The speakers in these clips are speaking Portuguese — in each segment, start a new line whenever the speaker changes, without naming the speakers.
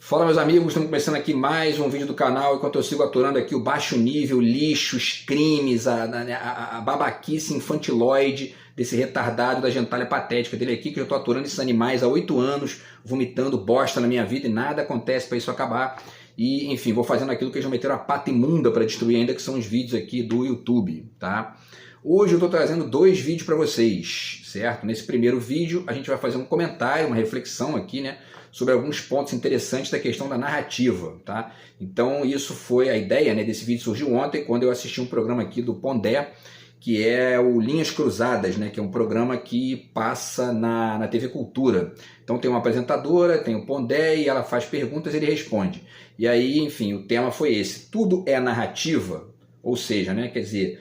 Fala, meus amigos, estamos começando aqui mais um vídeo do canal. Enquanto eu sigo aturando aqui o baixo nível, lixo, os crimes, a babaquice infantiloide desse retardado da gentalha patética dele aqui, que eu estou aturando esses animais há 8 anos, vomitando bosta na minha vida e nada acontece para isso acabar. E, enfim, vou fazendo aquilo que eles já meteram a pata imunda para destruir ainda, que são os vídeos aqui do YouTube, tá? Hoje eu estou trazendo 2 vídeos para vocês, certo? Nesse primeiro vídeo a gente vai fazer um comentário, uma reflexão aqui, né? Sobre alguns pontos interessantes da questão da narrativa, tá? Então isso foi a ideia, né, desse vídeo surgiu ontem, quando eu assisti um programa aqui do Pondé, que é o Linhas Cruzadas, né, que é um programa que passa na TV Cultura. Então tem uma apresentadora, tem o Pondé, e ela faz perguntas e ele responde. E aí, enfim, o tema foi esse. Tudo é narrativa? Ou seja, né, quer dizer,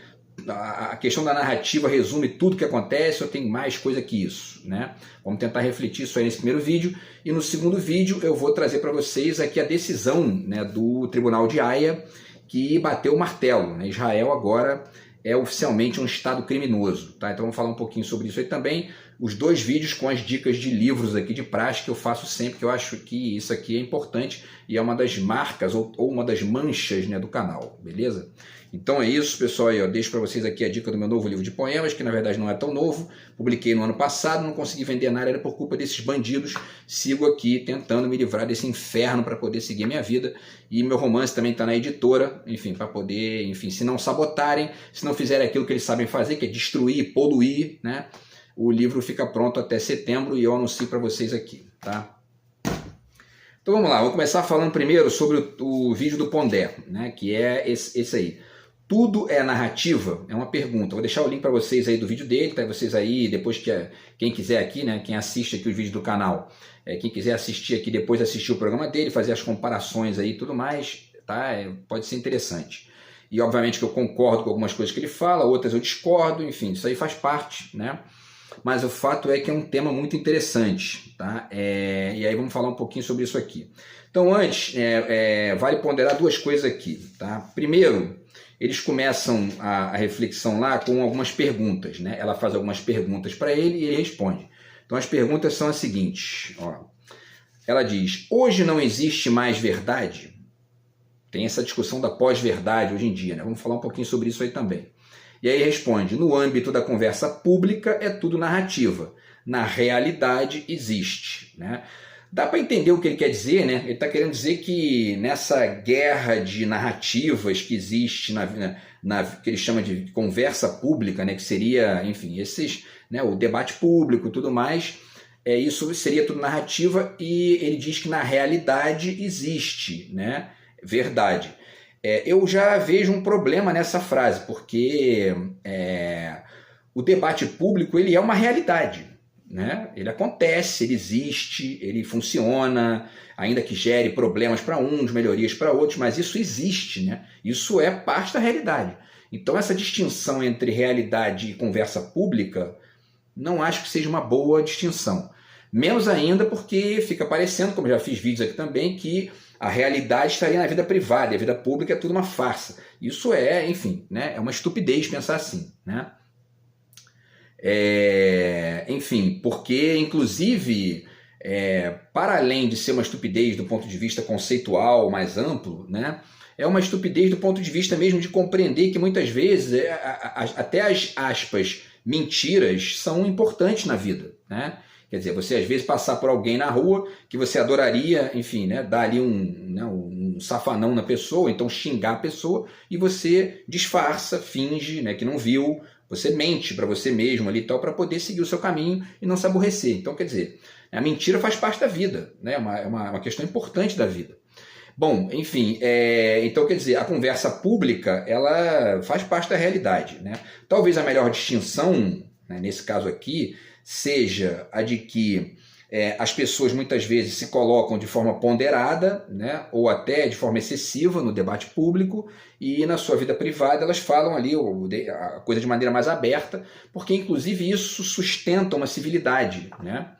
a questão da narrativa resume tudo que acontece ou tem mais coisa que isso, né? Vamos tentar refletir isso aí nesse primeiro vídeo. E no segundo vídeo eu vou trazer para vocês aqui a decisão, né, do Tribunal de Haia, que bateu o martelo, né? Israel agora é oficialmente um estado criminoso, tá? Então vamos falar um pouquinho sobre isso aí também. Os 2 vídeos com as dicas de livros aqui de praxe que eu faço sempre, que eu acho que isso aqui é importante e é uma das marcas ou uma das manchas, né, do canal, beleza? Então é isso, pessoal, aí, ó, deixo para vocês aqui a dica do meu novo livro de poemas, que na verdade não é tão novo, publiquei no ano passado, não consegui vender nada, era por culpa desses bandidos, sigo aqui tentando me livrar desse inferno para poder seguir minha vida, e meu romance também está na editora, enfim, para poder, enfim, se não sabotarem, se não fizerem aquilo que eles sabem fazer, que é destruir, poluir, né, o livro fica pronto até setembro e eu anuncio para vocês aqui, tá? Então vamos lá, vou começar falando primeiro sobre o vídeo do Pondé, né, que é esse aí. Tudo é narrativa? É uma pergunta. Vou deixar o link para vocês aí do vídeo dele, tá? Vocês aí, depois que quem quiser aqui, né? Quem assiste aqui os vídeos do canal, quem quiser assistir aqui, depois assistir o programa dele, fazer as comparações aí e tudo mais, tá? Pode ser interessante. E obviamente que eu concordo com algumas coisas que ele fala, outras eu discordo, enfim, isso aí faz parte, né? Mas o fato é que é um tema muito interessante, tá? E aí vamos falar um pouquinho sobre isso aqui. Então antes, vale ponderar 2 coisas aqui, tá? Primeiro, eles começam a reflexão lá com algumas perguntas, né? Ela faz algumas perguntas para ele e ele responde. Então as perguntas são as seguintes, ó. Ela diz: hoje não existe mais verdade? Tem essa discussão da pós-verdade hoje em dia, né? Vamos falar um pouquinho sobre isso aí também. E aí responde: no âmbito da conversa pública é tudo narrativa. Na realidade existe, né? Dá para entender o que ele quer dizer, né? Ele está querendo dizer que nessa guerra de narrativas que existe que ele chama de conversa pública, né? Que seria, enfim, né? O debate público e tudo mais, isso seria tudo narrativa, e ele diz que na realidade existe, né? Verdade. Eu já vejo um problema nessa frase, porque o debate público ele é uma realidade. Né? Ele acontece, ele existe, ele funciona, ainda que gere problemas para uns, melhorias para outros, mas isso existe, né? Isso é parte da realidade. Então essa distinção entre realidade e conversa pública, não acho que seja uma boa distinção. Menos ainda porque fica parecendo, como já fiz vídeos aqui também, que a realidade estaria na vida privada e a vida pública é tudo uma farsa. Isso enfim, né? É uma estupidez pensar assim, né? Enfim, porque inclusive para além de ser uma estupidez do ponto de vista conceitual mais amplo, né, é uma estupidez do ponto de vista mesmo de compreender que muitas vezes até as aspas mentiras são importantes na vida, né? Quer dizer, você às vezes passar por alguém na rua que você adoraria, enfim, né, dar ali um safanão na pessoa, então xingar a pessoa, e você disfarça, finge, né, que não viu. Você mente para você mesmo ali e tal, para poder seguir o seu caminho e não se aborrecer. Então, quer dizer, a mentira faz parte da vida, né? É uma questão importante da vida. Bom, enfim, então, quer dizer, a conversa pública, ela faz parte da realidade, né? Talvez a melhor distinção, né, nesse caso aqui, seja a de que as pessoas muitas vezes se colocam de forma ponderada, né, ou até de forma excessiva no debate público, e na sua vida privada elas falam ali a coisa de maneira mais aberta, porque inclusive isso sustenta uma civilidade, né,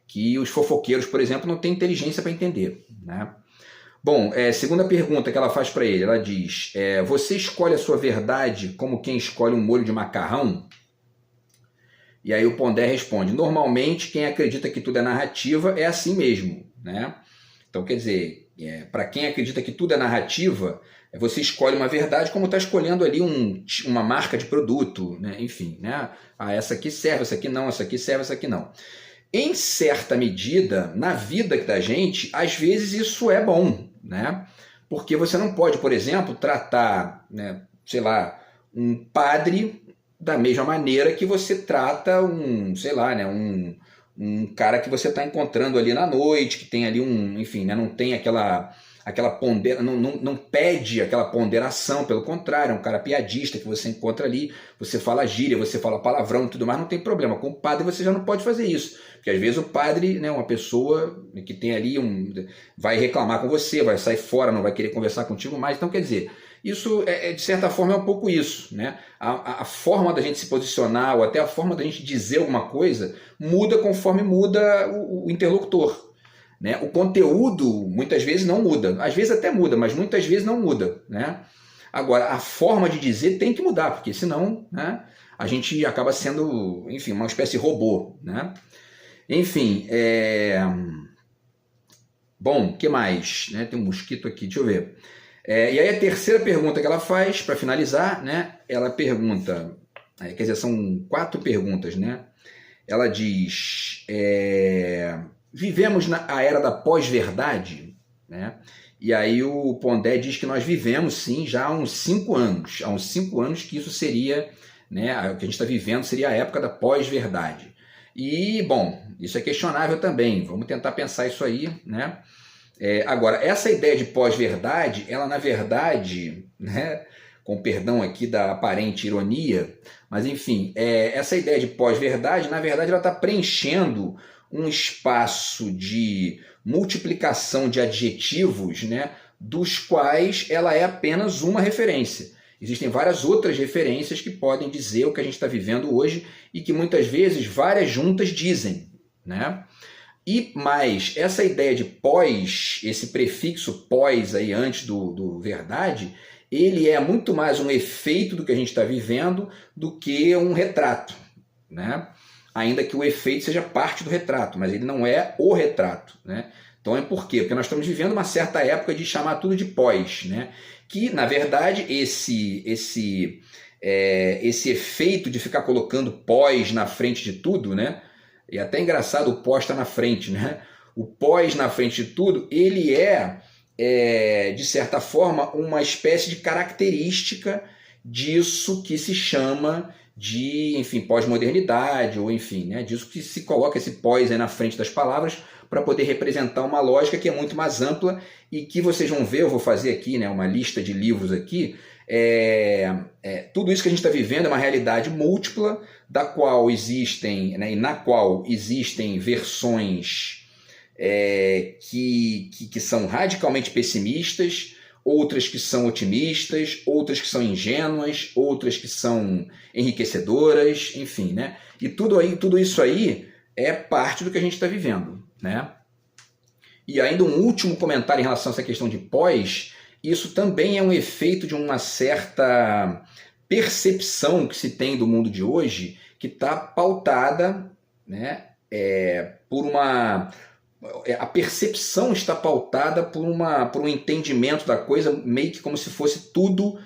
que os fofoqueiros, por exemplo, não têm inteligência para entender, né? Bom, segunda pergunta que ela faz para ele, ela diz: você escolhe a sua verdade como quem escolhe um molho de macarrão? E aí o Pondé responde: normalmente quem acredita que tudo é narrativa é assim mesmo, né? Então, quer dizer, Para quem acredita que tudo é narrativa, você escolhe uma verdade como está escolhendo ali uma marca de produto, né? Enfim, né? Essa aqui serve, essa aqui não, essa aqui serve, essa aqui não. Em certa medida, na vida da gente, às vezes isso é bom, né? Porque você não pode, por exemplo, tratar, né, sei lá, um padre da mesma maneira que você trata sei lá, né, um cara que você está encontrando ali na noite, que tem ali enfim, né, não tem aquela não pede aquela ponderação, pelo contrário, é um cara piadista que você encontra ali, você fala gíria, você fala palavrão e tudo mais, não tem problema. Com o padre você já não pode fazer isso, porque às vezes o padre, né, uma pessoa que tem ali vai reclamar com você, vai sair fora, não vai querer conversar contigo mais. Então, quer dizer, isso de certa forma é um pouco isso, né? A forma da gente se posicionar ou até a forma da gente dizer alguma coisa muda conforme muda o interlocutor, né? O conteúdo muitas vezes não muda, às vezes até muda, mas muitas vezes não muda, né? Agora, a forma de dizer tem que mudar, porque senão, né, a gente acaba sendo, enfim, uma espécie de robô, né? Enfim, bom, o que mais? Né? Tem um mosquito aqui, deixa eu ver. E aí a terceira pergunta que ela faz, para finalizar, né? Ela pergunta, quer dizer, são 4 perguntas, né? Ela diz, vivemos a era da pós-verdade, né? E aí o Pondé diz que nós vivemos sim já há uns 5 anos. Há uns 5 anos que isso seria, né, o que a gente está vivendo seria a época da pós-verdade. E, bom, isso é questionável também. Vamos tentar pensar isso aí, né? Agora, essa ideia de pós-verdade, ela na verdade, né, com perdão aqui da aparente ironia, mas enfim, essa ideia de pós-verdade, na verdade, ela está preenchendo um espaço de multiplicação de adjetivos, né, dos quais ela é apenas uma referência. Existem várias outras referências que podem dizer o que a gente está vivendo hoje e que muitas vezes várias juntas dizem, né? E mais, essa ideia de pós, esse prefixo pós aí antes do verdade, ele é muito mais um efeito do que a gente está vivendo do que um retrato, né? Ainda que o efeito seja parte do retrato, mas ele não é o retrato, né? Então por quê? Porque nós estamos vivendo uma certa época de chamar tudo de pós, né? Que, na verdade, esse efeito de ficar colocando pós na frente de tudo, né? E até engraçado o pós está na frente, né? O pós na frente de tudo, ele de certa forma, uma espécie de característica disso que se chama de, enfim, pós-modernidade, ou enfim, né? Disso que se coloca esse pós aí na frente das palavras para poder representar uma lógica que é muito mais ampla e que vocês vão ver, eu vou fazer aqui, né, uma lista de livros aqui, tudo isso que a gente está vivendo é uma realidade múltipla, da qual existem, né, e na qual existem versões que são radicalmente pessimistas, outras que são otimistas, outras que são ingênuas, outras que são enriquecedoras, enfim, né? E tudo isso aí é parte do que a gente está vivendo, né? E ainda um último comentário em relação a essa questão de pós, isso também é um efeito de uma certa percepção que se tem do mundo de hoje, que está pautada, né, a percepção está pautada por um entendimento da coisa meio que como se fosse tudo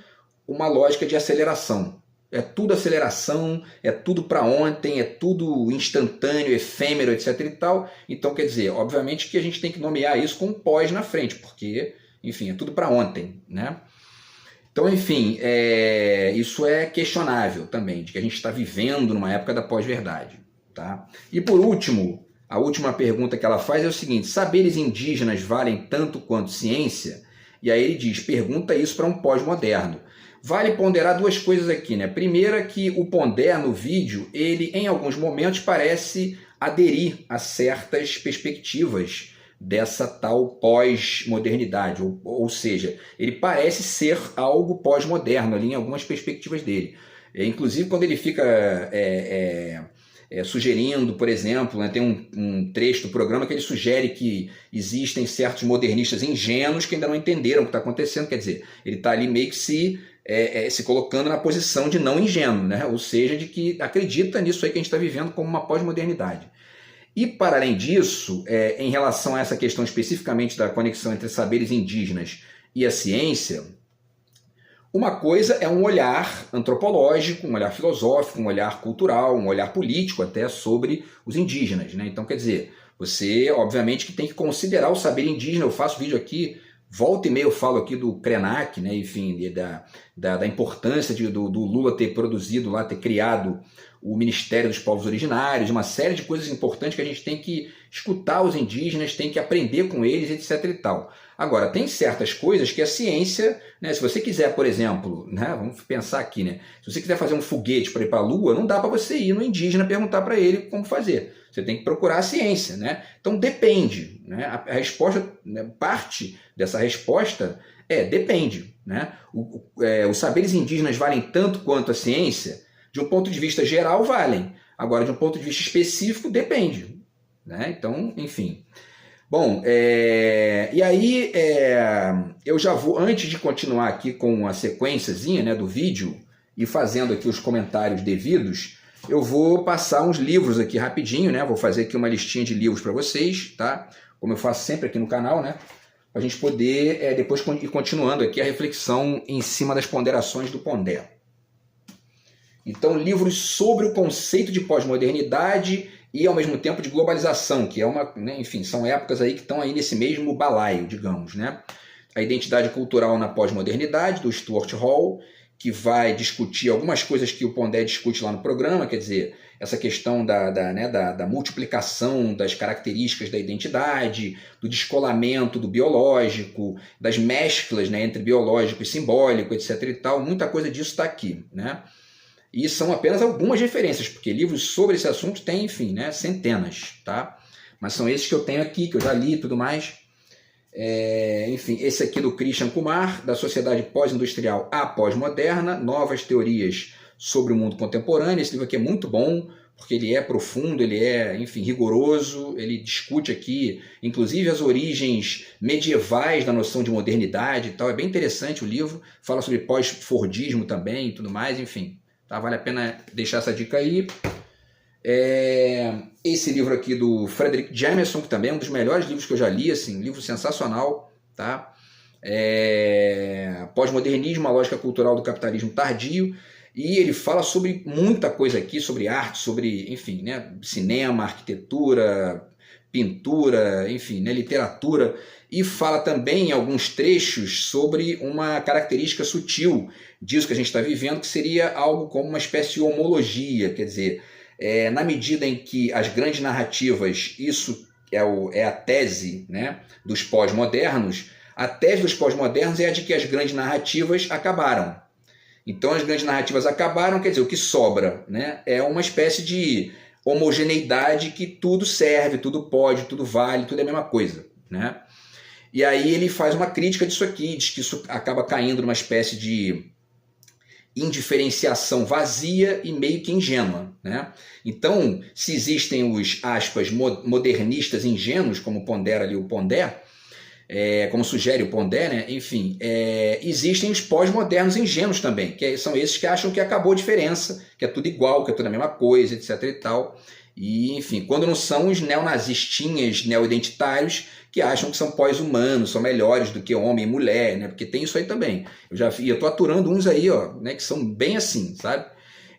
uma lógica de aceleração. É tudo aceleração, é tudo para ontem, é tudo instantâneo, efêmero, etc. e tal. Então, quer dizer, obviamente que a gente tem que nomear isso com um pós na frente, porque, enfim, é tudo para ontem, né? Então, enfim, isso é questionável também, de que a gente está vivendo numa época da pós-verdade, tá? E por último, a última pergunta que ela faz é o seguinte: saberes indígenas valem tanto quanto ciência? E aí ele diz, pergunta isso para um pós-moderno. Vale ponderar 2 coisas aqui, né? Primeira, que o Pondé no vídeo, ele em alguns momentos parece aderir a certas perspectivas dessa tal pós-modernidade, ou seja, ele parece ser algo pós-moderno ali em algumas perspectivas dele. Inclusive quando ele fica sugerindo, por exemplo, né, tem um trecho do programa que ele sugere que existem certos modernistas ingênuos que ainda não entenderam o que está acontecendo, quer dizer, ele está ali meio que se colocando na posição de não ingênuo, né? Ou seja, de que acredita nisso aí que a gente está vivendo como uma pós-modernidade. E, para além disso, em relação a essa questão especificamente da conexão entre saberes indígenas e a ciência, uma coisa é um olhar antropológico, um olhar filosófico, um olhar cultural, um olhar político até sobre os indígenas, né? Então, quer dizer, você, obviamente, que tem que considerar o saber indígena. Eu faço vídeo aqui, volta e meia eu falo aqui do Krenak, né? Enfim, da importância do Lula ter produzido lá, ter criado o Ministério dos Povos Originários, uma série de coisas importantes que a gente tem que escutar os indígenas, tem que aprender com eles, etc e tal. Agora, tem certas coisas que a ciência, né, se você quiser, por exemplo, né, vamos pensar aqui, né, se você quiser fazer um foguete para ir para a Lua, não dá para você ir no indígena perguntar para ele como fazer. Você tem que procurar a ciência, né? Então depende, né? A resposta, né, parte dessa resposta depende, né? Os saberes indígenas valem tanto quanto a ciência? De um ponto de vista geral, valem. Agora, de um ponto de vista específico, depende, né? Então, enfim. Bom, e aí eu já vou, antes de continuar aqui com a sequenciazinha, né, do vídeo e fazendo aqui os comentários devidos, eu vou passar uns livros aqui rapidinho, né? Vou fazer aqui uma listinha de livros para vocês, tá? Como eu faço sempre aqui no canal, né? Para a gente poder depois ir continuando aqui a reflexão em cima das ponderações do Pondé. Então, livros sobre o conceito de pós-modernidade e, ao mesmo tempo, de globalização, que é uma, né, enfim, são épocas aí que estão aí nesse mesmo balaio, digamos, né? A identidade cultural na pós-modernidade, do Stuart Hall, que vai discutir algumas coisas que o Pondé discute lá no programa, quer dizer, essa questão da multiplicação das características da identidade, do descolamento do biológico, das mesclas, né, entre biológico e simbólico, etc. e tal. Muita coisa disso está aqui, né? E são apenas algumas referências, porque livros sobre esse assunto tem, enfim, né, centenas, tá? Mas são esses que eu tenho aqui, que eu já li e tudo mais. Enfim, esse aqui do Christian Kumar, da Sociedade Pós-Industrial à Pós-Moderna, Novas Teorias sobre o Mundo Contemporâneo. Esse livro aqui é muito bom, porque ele é profundo, ele é, enfim, rigoroso, ele discute aqui, inclusive, as origens medievais da noção de modernidade e tal. É bem interessante o livro, fala sobre pós-fordismo também e tudo mais, enfim. Tá? Vale a pena deixar essa dica aí. Esse livro aqui do Frederick Jameson, que também é um dos melhores livros que eu já li, assim, um livro sensacional, tá? Pós-modernismo, a lógica cultural do capitalismo tardio, e ele fala sobre muita coisa aqui, sobre arte, sobre, enfim, né, cinema, arquitetura, pintura, enfim, né, literatura, e fala também em alguns trechos sobre uma característica sutil disso que a gente está vivendo, que seria algo como uma espécie de homologia, quer dizer, na medida em que as grandes narrativas, isso é a tese, né, dos pós-modernos, a tese dos pós-modernos é a de que as grandes narrativas acabaram. Então as grandes narrativas acabaram, quer dizer, o que sobra, né, é uma espécie de homogeneidade que tudo serve, tudo pode, tudo vale, tudo é a mesma coisa, né? E aí ele faz uma crítica disso aqui, diz que isso acaba caindo numa espécie de indiferenciação vazia e meio que ingênua, né? Então, se existem os, aspas, modernistas ingênuos, como pondera ali o Pondé, como sugere o Pondé, né? Enfim, existem os pós-modernos ingênuos também, que são esses que acham que acabou a diferença, que é tudo igual, que é tudo a mesma coisa, etc. e tal. E, enfim, quando não são os neonazistinhas, neoidentitários, que acham que são pós-humanos, são melhores do que homem e mulher, né? Porque tem isso aí também. Eu estou aturando uns aí, ó, né, que são bem assim, sabe?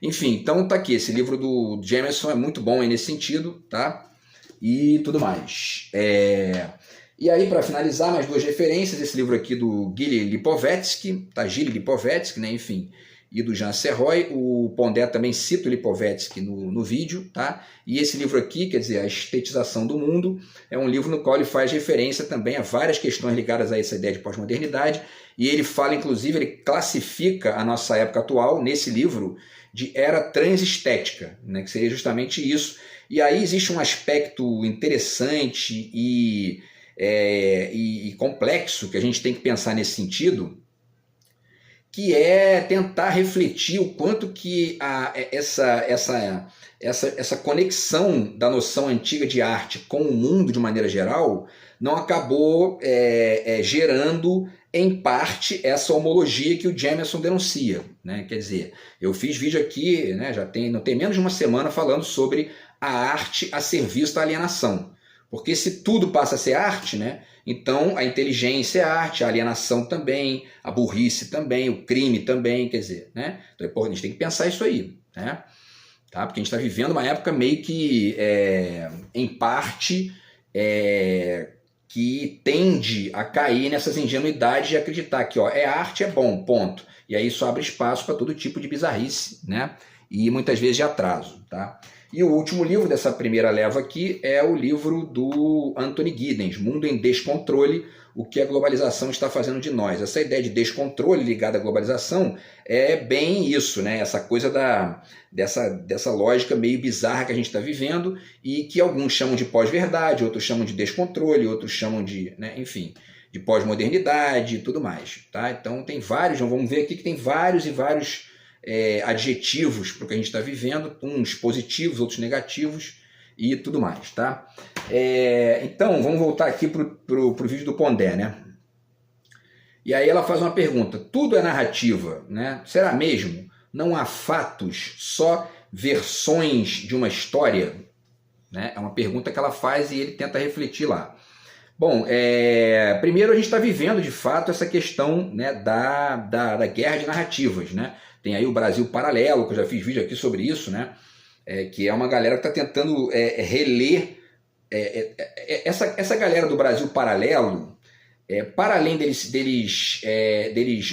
Enfim, então tá aqui, esse livro do Jameson é muito bom aí nesse sentido, tá? E tudo mais. E aí, para finalizar, mais duas referências, esse livro aqui do Gilles Lipovetsky, tá? Gilles Lipovetsky, né? Enfim, e do Jean Serroy. O Pondé também cita o Lipovetsky no vídeo, tá? E esse livro aqui, quer dizer, A Estetização do Mundo, é um livro no qual ele faz referência também a várias questões ligadas a essa ideia de pós-modernidade, e ele fala, inclusive, ele classifica a nossa época atual, nesse livro, de era transestética, né? Que seria justamente isso. E aí existe um aspecto interessante e complexo que a gente tem que pensar nesse sentido, que é tentar refletir o quanto que essa conexão da noção antiga de arte com o mundo de maneira geral não acabou gerando, em parte, essa homologia que o Jameson denuncia, né? Quer dizer, eu fiz vídeo aqui, né, não tem menos de uma semana falando sobre a arte a serviço da alienação. Porque se tudo passa a ser arte, né, então a inteligência é arte, a alienação também, a burrice também, o crime também, quer dizer, né? Então, a gente tem que pensar isso aí, né? Tá? Porque a gente está vivendo uma época meio que, em parte, que tende a cair nessas ingenuidades de acreditar que é arte, é bom, ponto. E aí isso abre espaço para todo tipo de bizarrice, né? E muitas vezes de atraso, tá? E o último livro dessa primeira leva aqui é o livro do Anthony Giddens, Mundo em Descontrole, o que a globalização está fazendo de nós. Essa ideia de descontrole ligada à globalização é bem isso, né? Essa coisa dessa lógica meio bizarra que a gente está vivendo e que alguns chamam de pós-verdade, outros chamam de descontrole, outros chamam de, né, enfim, de pós-modernidade e tudo mais. Tá? Então tem vários, vamos ver aqui que tem vários e vários adjetivos para o que a gente está vivendo, uns positivos, outros negativos e tudo mais. Tá? Então vamos voltar aqui para o vídeo do Pondé, né? E aí ela faz uma pergunta: tudo é narrativa, né? Será mesmo? Não há fatos, só versões de uma história? Né? É uma pergunta que ela faz e ele tenta refletir lá. Bom, primeiro a gente está vivendo de fato essa questão, né, da guerra de narrativas, né? Tem aí o Brasil Paralelo, que eu já fiz vídeo aqui sobre isso, né? Que é uma galera que está tentando reler essa galera do Brasil Paralelo, para além deles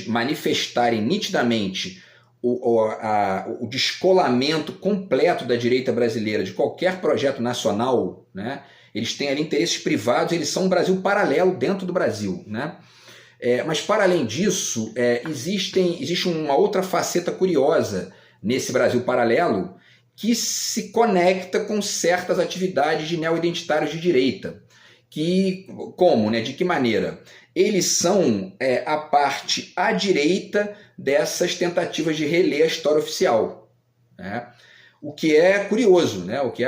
manifestarem nitidamente o descolamento completo da direita brasileira de qualquer projeto nacional, né? Eles têm ali interesses privados, eles são um Brasil paralelo dentro do Brasil, né? Mas para além disso, existe uma outra faceta curiosa nesse Brasil paralelo que se conecta com certas atividades de neo-identitários de direita. Como, né? De que maneira? Eles são a parte à direita dessas tentativas de reler a história oficial, né? O que é curioso, né? O que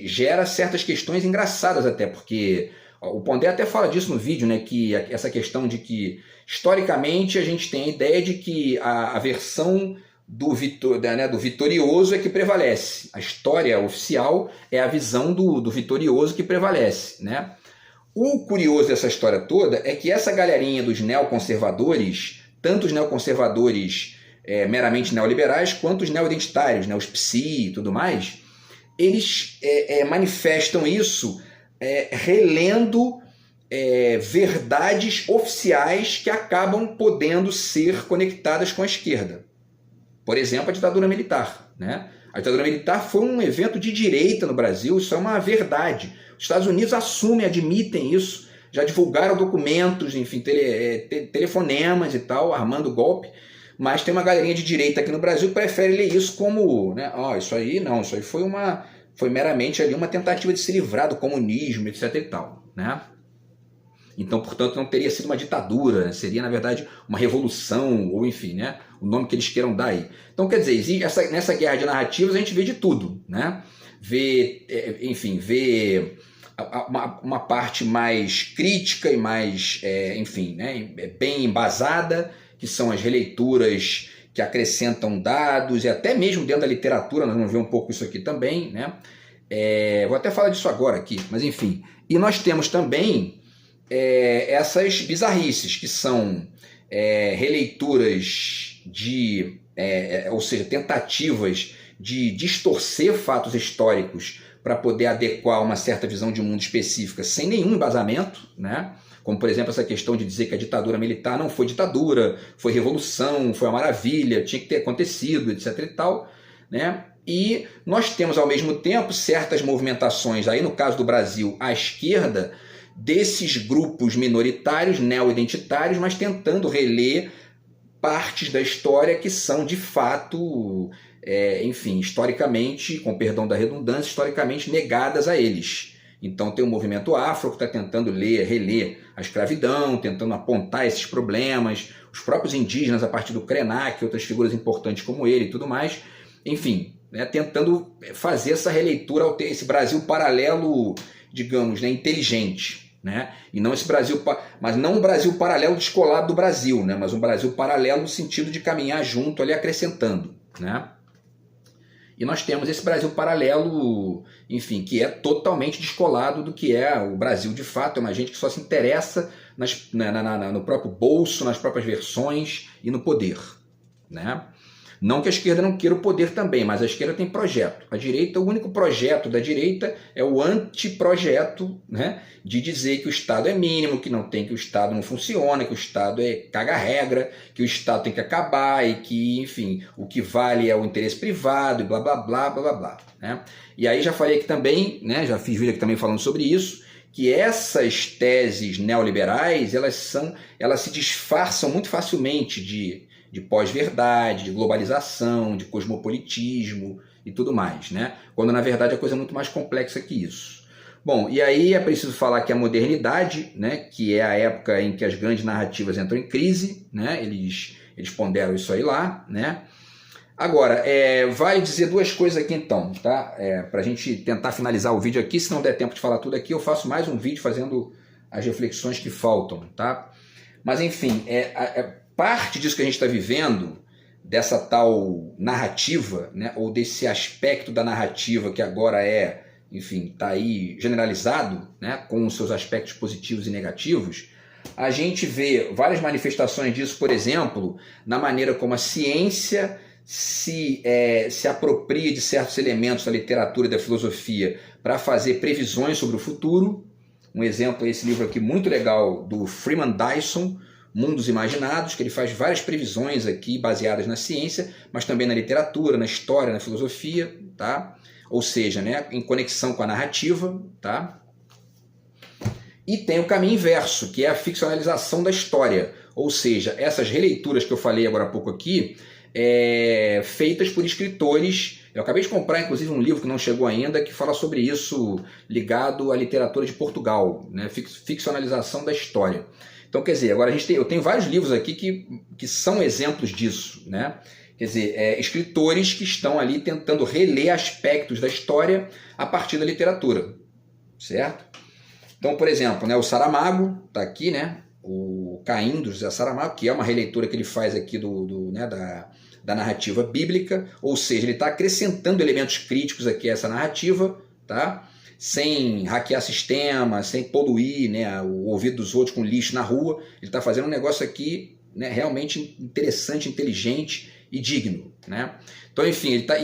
gera certas questões engraçadas até, porque o Pondé até fala disso no vídeo, né? Que essa questão de que, historicamente, a gente tem a ideia de que a versão do vitorioso é que prevalece. A história oficial é a visão do vitorioso que prevalece, né? O curioso dessa história toda é que essa galerinha dos neoconservadores, tanto os neoconservadores meramente neoliberais, quanto os neoidentitários, né, os psi e tudo mais, eles manifestam isso relendo verdades oficiais que acabam podendo ser conectadas com a esquerda. Por exemplo, a ditadura militar, né? A ditadura militar foi um evento de direita no Brasil, isso é uma verdade. Os Estados Unidos assumem, admitem isso, já divulgaram documentos, enfim, telefonemas e tal, armando o golpe, mas tem uma galerinha de direita aqui no Brasil que prefere ler isso como, né, isso aí não, isso aí foi meramente ali uma tentativa de se livrar do comunismo, etc e tal, né? Então, portanto, não teria sido uma ditadura, né? Seria, na verdade, uma revolução, ou enfim, né? O nome que eles queiram dar aí. Então, quer dizer, nessa guerra de narrativas a gente vê de tudo, né? Vê uma parte mais crítica e mais, enfim, né? Bem embasada, que são as releituras que acrescentam dados, e até mesmo dentro da literatura, nós vamos ver um pouco isso aqui também, né? Vou até falar disso agora aqui, mas enfim. E nós temos também essas bizarrices, que são releituras ou seja, tentativas de distorcer fatos históricos para poder adequar uma certa visão de mundo específica sem nenhum embasamento, né? Como, por exemplo, essa questão de dizer que a ditadura militar não foi ditadura, foi revolução, foi uma maravilha, tinha que ter acontecido, etc. e tal, né? E nós temos, ao mesmo tempo, certas movimentações, aí no caso do Brasil, à esquerda, desses grupos minoritários, neo-identitários, mas tentando reler partes da história que são, de fato, enfim, historicamente, com perdão da redundância, historicamente negadas a eles. Então tem o movimento afro que está tentando reler a escravidão, tentando apontar esses problemas, os próprios indígenas a partir do Krenak, outras figuras importantes como ele e tudo mais, enfim, né, tentando fazer essa releitura, esse Brasil paralelo, digamos, né, inteligente, né? E não esse Brasil, mas não um Brasil paralelo descolado do Brasil, né? Mas um Brasil paralelo no sentido de caminhar junto ali, acrescentando, né? E nós temos esse Brasil paralelo, enfim, que é totalmente descolado do que é o Brasil de fato. É uma gente que só se interessa no próprio bolso, nas próprias versões e no poder, né? Não que a esquerda não queira o poder também, mas a esquerda tem projeto. A direita, o único projeto da direita é o antiprojeto, né, de dizer que o Estado é mínimo, que o Estado não funciona, que o Estado caga-regra, que o Estado tem que acabar e que, enfim, o que vale é o interesse privado e blá, blá, blá, blá, blá, blá, né? E aí já falei aqui também, né, já fiz vídeo aqui também falando sobre isso, que essas teses neoliberais, elas se disfarçam muito facilmente de pós-verdade, de globalização, de cosmopolitismo e tudo mais, né? Quando na verdade a coisa é muito mais complexa que isso. Bom, e aí é preciso falar que a modernidade, né, que é a época em que as grandes narrativas entram em crise, né? Eles ponderam isso aí lá, né? Agora, vale dizer duas coisas aqui então, tá? Para a gente tentar finalizar o vídeo aqui, se não der tempo de falar tudo aqui, eu faço mais um vídeo fazendo as reflexões que faltam, tá? Mas enfim, parte disso que a gente está vivendo, dessa tal narrativa, né, ou desse aspecto da narrativa que agora enfim, está aí generalizado, né, com os seus aspectos positivos e negativos, a gente vê várias manifestações disso, por exemplo, na maneira como a ciência se apropria de certos elementos da literatura e da filosofia para fazer previsões sobre o futuro. Um exemplo é esse livro aqui muito legal do Freeman Dyson, Mundos Imaginados, que ele faz várias previsões aqui baseadas na ciência, mas também na literatura, na história, na filosofia, tá? Ou seja, né, em conexão com a narrativa, tá? E tem o caminho inverso, que é a ficcionalização da história, ou seja, essas releituras que eu falei agora há pouco aqui, feitas por escritores. Eu acabei de comprar, inclusive, um livro que não chegou ainda, que fala sobre isso, ligado à literatura de Portugal, né? Ficcionalização da história. Então, quer dizer, agora eu tenho vários livros aqui que são exemplos disso, né? Quer dizer, escritores que estão ali tentando reler aspectos da história a partir da literatura, certo? Então, por exemplo, né, o Saramago está aqui, né? O Caim, do José Saramago, que é uma releitura que ele faz aqui da narrativa bíblica, ou seja, ele está acrescentando elementos críticos aqui a essa narrativa, tá? Sem hackear sistema, sem poluir, né, o ouvido dos outros com lixo na rua. Ele está fazendo um negócio aqui, né, realmente interessante, inteligente e digno, né? Então, enfim, ele está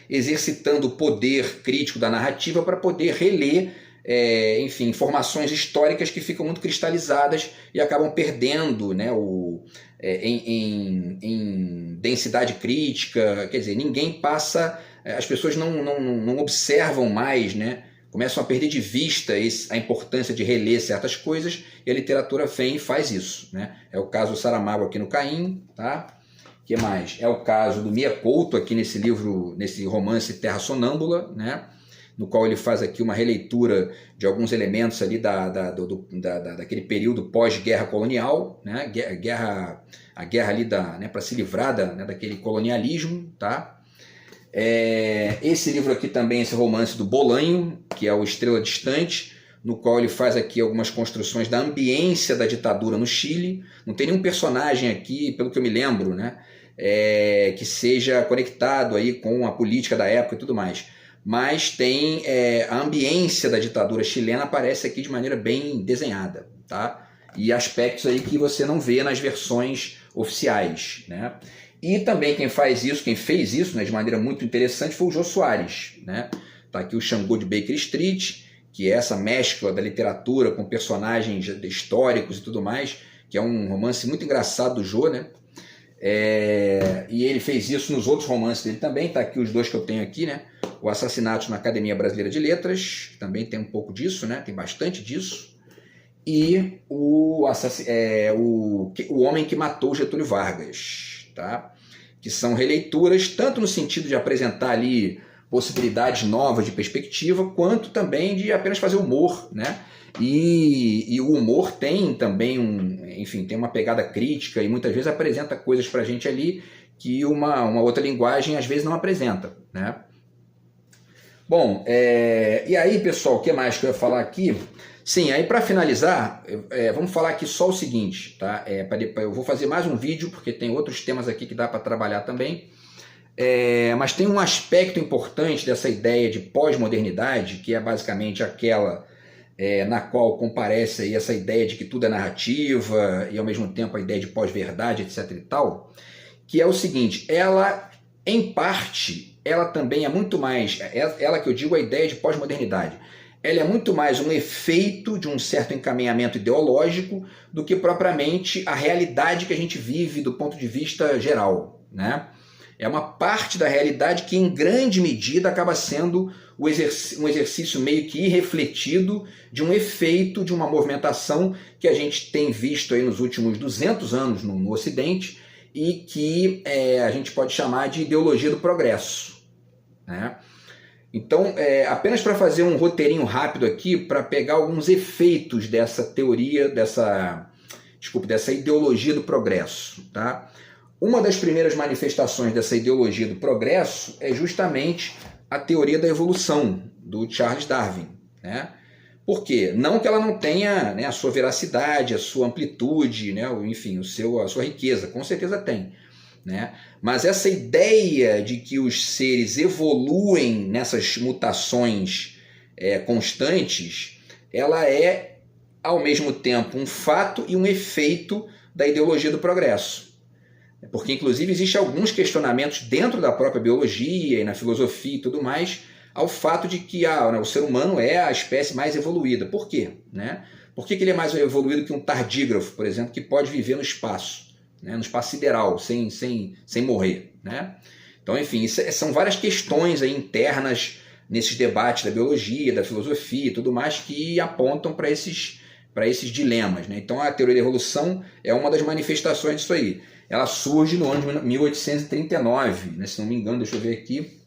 exercitando o poder crítico da narrativa para poder reler, enfim, informações históricas que ficam muito cristalizadas e acabam perdendo, né, em densidade crítica. Quer dizer, ninguém passa, as pessoas não observam mais, né? Começam a perder de vista a importância de reler certas coisas, e a literatura vem e faz isso, né? É o caso do Saramago aqui no Caim, tá? O que mais? É o caso do Mia Couto aqui nesse livro, nesse romance Terra Sonâmbula, né? No qual ele faz aqui uma releitura de alguns elementos ali daquele período pós-guerra colonial, né? A guerra ali né, para se livrar daquele colonialismo, tá? Esse livro aqui também, esse romance do Bolanho, que é o Estrela Distante, no qual ele faz aqui algumas construções da ambiência da ditadura no Chile. Não tem nenhum personagem aqui, pelo que eu me lembro, né, que seja conectado aí com a política da época e tudo mais. Mas tem a ambiência da ditadura chilena, aparece aqui de maneira bem desenhada, tá? E aspectos aí que você não vê nas versões oficiais, né? E também quem fez isso, né, de maneira muito interessante foi o Jô Soares, né? Tá aqui o Xangô de Baker Street, que é essa mescla da literatura com personagens históricos e tudo mais, que é um romance muito engraçado do Jô, né? E ele fez isso nos outros romances dele também, tá aqui os dois que eu tenho aqui, né? O Assassinato na Academia Brasileira de Letras, também tem um pouco disso, né? Tem bastante disso. E o Homem que Matou Getúlio Vargas, tá? Que são releituras, tanto no sentido de apresentar ali possibilidades novas de perspectiva, quanto também de apenas fazer humor, né? E o humor tem também enfim, tem uma pegada crítica e muitas vezes apresenta coisas pra gente ali que uma outra linguagem às vezes não apresenta, né? Bom, e aí, pessoal, o que mais que eu ia falar aqui? Sim, aí para finalizar, vamos falar aqui só o seguinte, tá? Eu vou fazer mais um vídeo, porque tem outros temas aqui que dá para trabalhar também. Mas tem um aspecto importante dessa ideia de pós-modernidade, que é basicamente aquela na qual comparece aí essa ideia de que tudo é narrativa e ao mesmo tempo a ideia de pós-verdade, etc. e tal, que é o seguinte: ela, em parte, ela também é muito mais, ela que eu digo a ideia de pós-modernidade, ela é muito mais um efeito de um certo encaminhamento ideológico do que propriamente a realidade que a gente vive do ponto de vista geral, né? É uma parte da realidade que, em grande medida, acaba sendo um exercício meio que irrefletido de um efeito, de uma movimentação que a gente tem visto aí nos últimos 200 anos no Ocidente e que a gente pode chamar de ideologia do progresso, né? Então, apenas para fazer um roteirinho rápido aqui, para pegar alguns efeitos dessa teoria, dessa ideologia do progresso, tá? Uma das primeiras manifestações dessa ideologia do progresso é justamente a teoria da evolução, do Charles Darwin, né? Por quê? Não que ela não tenha, né, a sua veracidade, a sua amplitude, né, enfim, a sua riqueza, com certeza tem, né? Mas essa ideia de que os seres evoluem nessas mutações constantes, ela é, ao mesmo tempo, um fato e um efeito da ideologia do progresso. Porque, inclusive, existem alguns questionamentos dentro da própria biologia e na filosofia e tudo mais, ao fato de que o ser humano é a espécie mais evoluída. Por quê? Né? Por que ele é mais evoluído que um tardígrafo, por exemplo, que pode viver no espaço, né? No espaço sideral, sem morrer, né? Então, enfim, são várias questões aí internas nesses debates da biologia, da filosofia e tudo mais que apontam para esses dilemas, né? Então, a teoria da evolução é uma das manifestações disso aí. Ela surge no ano de 1839, né? Se não me engano, deixa eu ver aqui,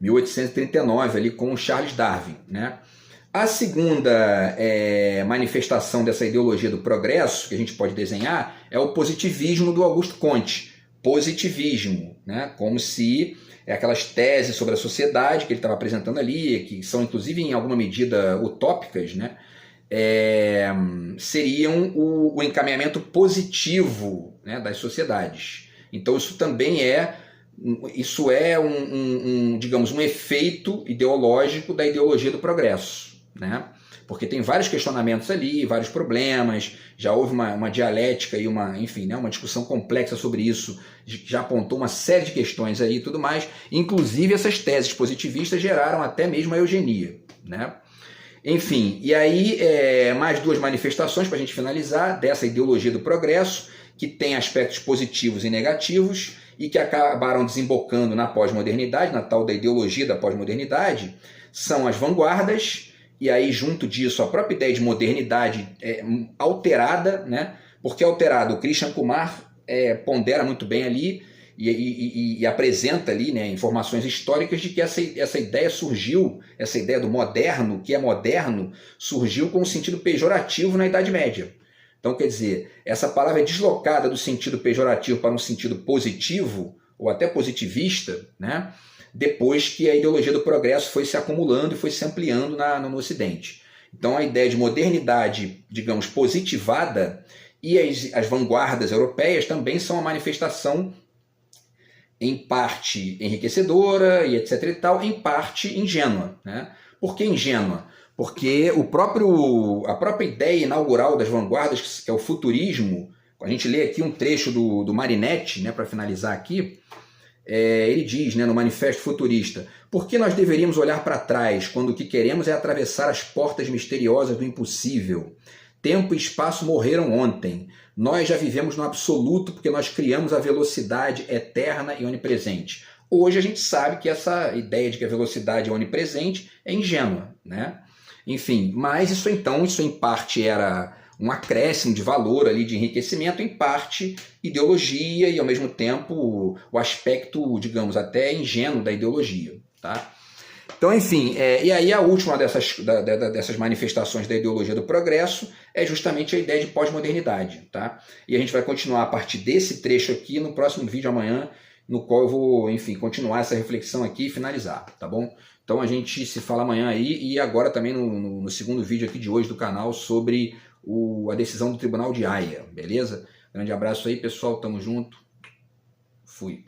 1839, ali com o Charles Darwin, né? A segunda manifestação dessa ideologia do progresso, que a gente pode desenhar, é o positivismo do Auguste Comte. Positivismo, né? Como se aquelas teses sobre a sociedade que ele estava apresentando ali, que são inclusive em alguma medida utópicas, né? Seriam o encaminhamento positivo, né, das sociedades. Então isso também digamos, um efeito ideológico da ideologia do progresso, né? Porque tem vários questionamentos ali, vários problemas, já houve uma dialética e uma discussão complexa sobre isso, já apontou uma série de questões aí e tudo mais, inclusive essas teses positivistas geraram até mesmo a eugenia, né? Enfim, e aí mais duas manifestações para a gente finalizar dessa ideologia do progresso, que tem aspectos positivos e negativos e que acabaram desembocando na pós-modernidade, na tal da ideologia da pós-modernidade, são as vanguardas, e aí junto disso a própria ideia de modernidade alterada, né? Porque alterado, o Christian Kumar pondera muito bem ali e apresenta ali, né, informações históricas de que essa ideia surgiu, essa ideia do moderno, que é moderno, surgiu com um sentido pejorativo na Idade Média. Então, quer dizer, essa palavra é deslocada do sentido pejorativo para um sentido positivo, ou até positivista, né, depois que a ideologia do progresso foi se acumulando e foi se ampliando no Ocidente. Então, a ideia de modernidade, digamos, positivada, e as vanguardas europeias também são uma manifestação em parte enriquecedora e etc e tal, em parte ingênua, né? Por que ingênua? Porque a própria ideia inaugural das vanguardas, que é o futurismo, a gente lê aqui um trecho do Marinetti, né, para finalizar aqui, ele diz, né, no Manifesto Futurista: por que nós deveríamos olhar para trás quando o que queremos é atravessar as portas misteriosas do impossível? Tempo e espaço morreram ontem. Nós já vivemos no absoluto porque nós criamos a velocidade eterna e onipresente. Hoje a gente sabe que essa ideia de que a velocidade é onipresente é ingênua, né? Enfim, mas isso em parte era um acréscimo de valor ali, de enriquecimento, em parte ideologia e ao mesmo tempo o aspecto, digamos, até ingênuo da ideologia, tá? Então, enfim, e aí a última dessas manifestações da ideologia do progresso é justamente a ideia de pós-modernidade, tá? E a gente vai continuar a partir desse trecho aqui no próximo vídeo amanhã, no qual eu vou, enfim, continuar essa reflexão aqui e finalizar, tá bom? Então a gente se fala amanhã aí e agora também no segundo vídeo aqui de hoje do canal sobre a decisão do Tribunal de Haia, beleza? Grande abraço aí, pessoal, tamo junto, fui.